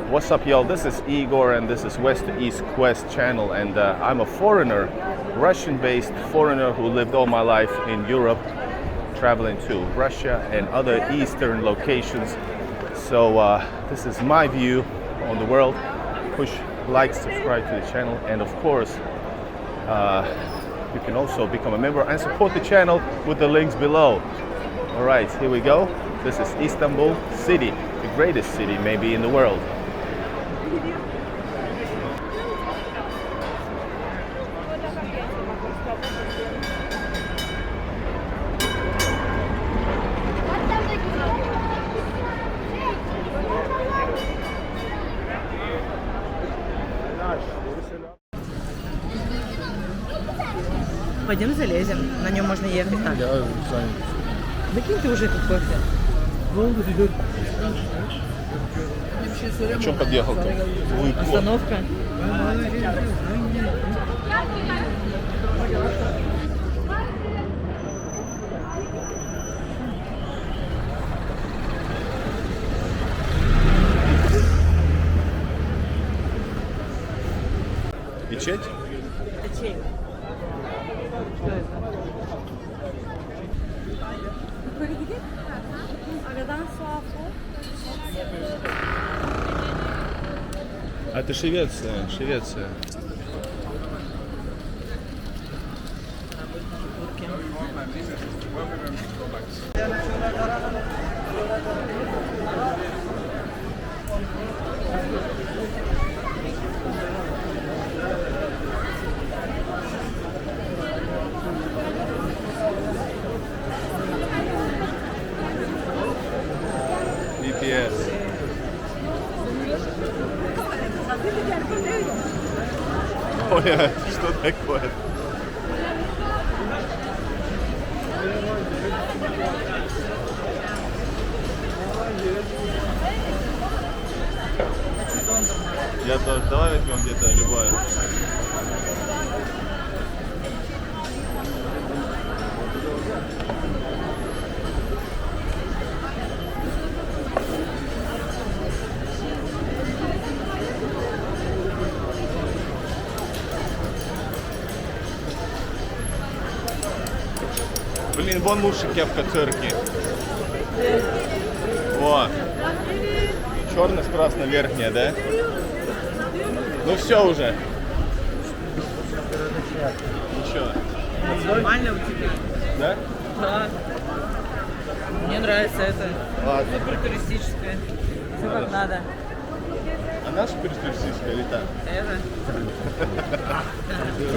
What's up, y'all? This is Igor, and this is West to East Quest channel, and I'm a foreigner, Russian-based foreigner who lived all my life in Europe, traveling to Russia and other Eastern locations. So this is my view on the world. Push like, subscribe to the channel, and of course, you can also become a member and support the channel with the links below. All right, here we go. This is Istanbul city, the greatest city maybe in the world. Пойдем залезем, на нем можно ехать так. Я занят. Выкинь ты уже этот кофе. В чем подъехал-то? Остановка. Печать? Печень. Что это? А это Швеция, Швеция. VPS. Ой, что такое? Я тоже. Давай возьмем где-то любое. Блин, вон лучше кепка цирки. Во. Черная с красной верхняя, да? Ну все уже. Ничего. Нормально у тебя? Да? Да. Мне нравится это. Ладно. Супер туристическое. Все как надо. А наша туристическая или та? Это.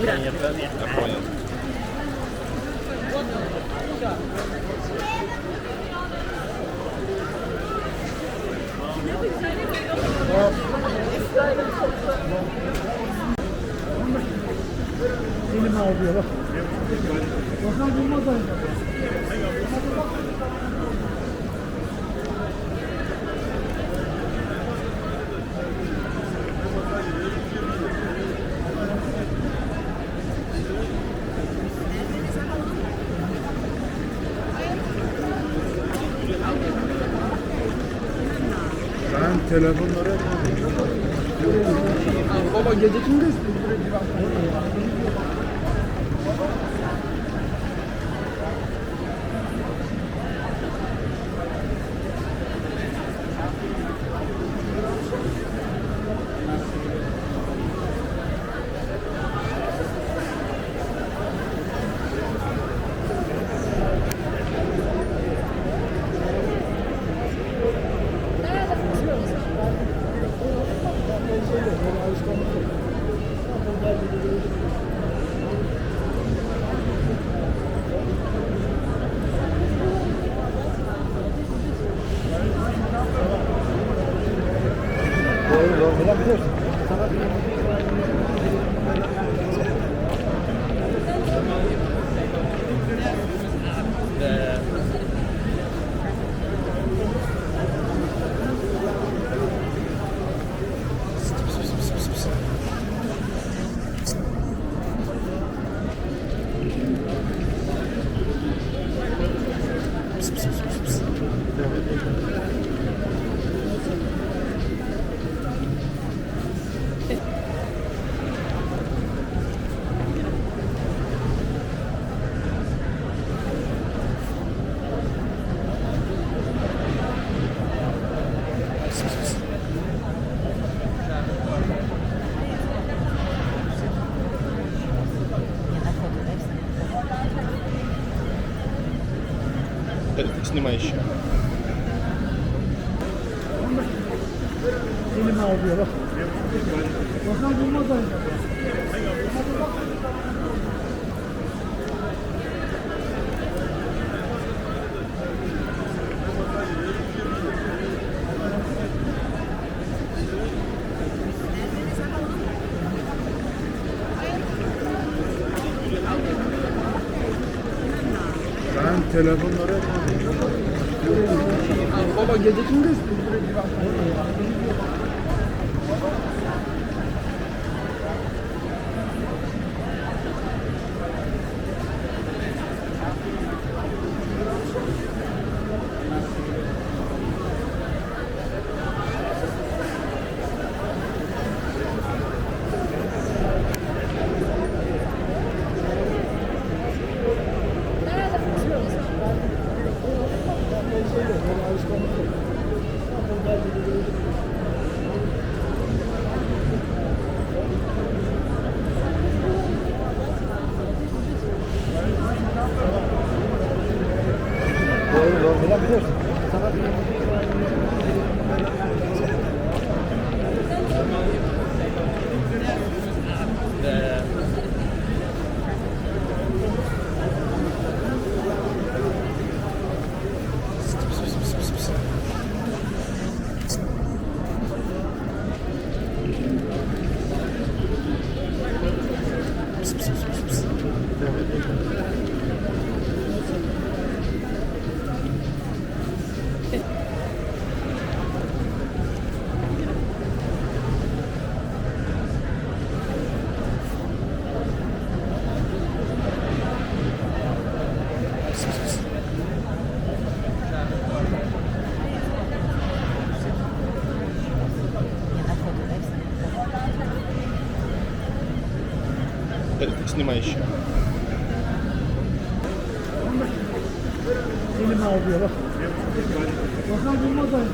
Я понял. Elime alıyor bak. Bakan bulmaz aynı. Ben telefonlara baba gece kimde Снимай еще. Elime alıyor bak. Bakan bulmaz aynı. Ben telefonlara Baba gece kim gösteriyor? Снимай еще. Elime alıyor bak. Bakan bulmaz aynı.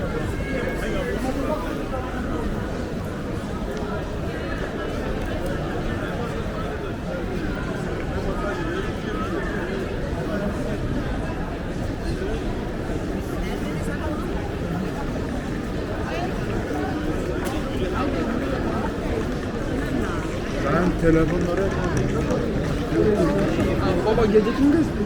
ben telefonlara Baba gece kim gösteriyor?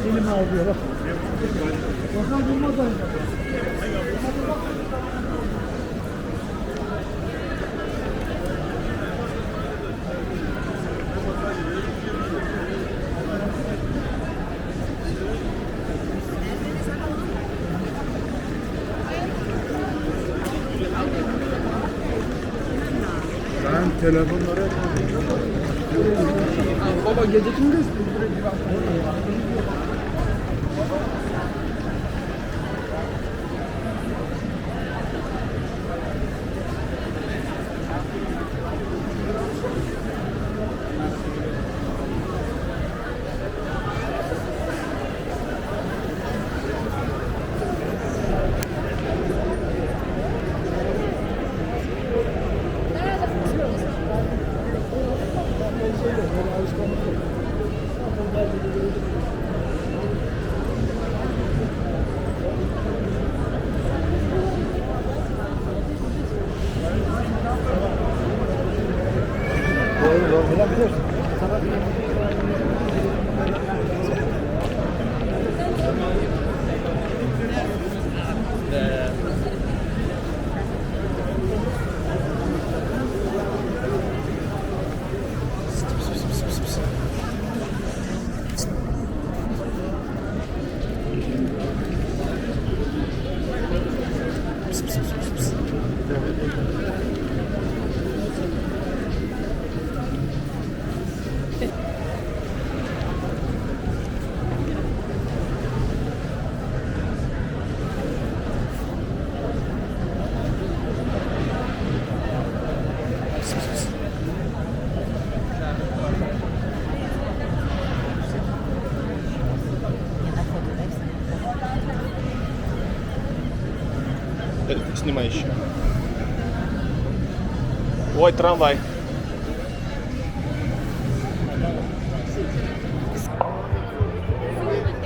Elime alıyor bak. Bakan bulmaz aynı. ben telefonlara Baba gece kim gösteriyor? Alışkanlık. Снимай еще. Ой, трамвай.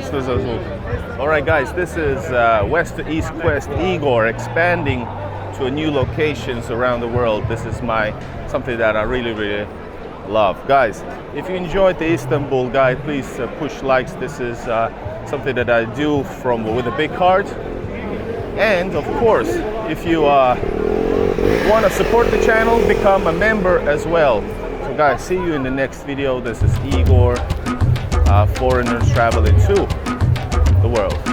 Что за звук? Alright guys, this is West to East Quest Igor expanding to new locations around the world. This is something that I really love. Guys, if you enjoyed the Istanbul guide, please push likes. This is something that I do with a big heart. And of course, if you want to support the channel, become a member as well. So guys, see you in the next video. This is Igor, foreigners traveling to the world.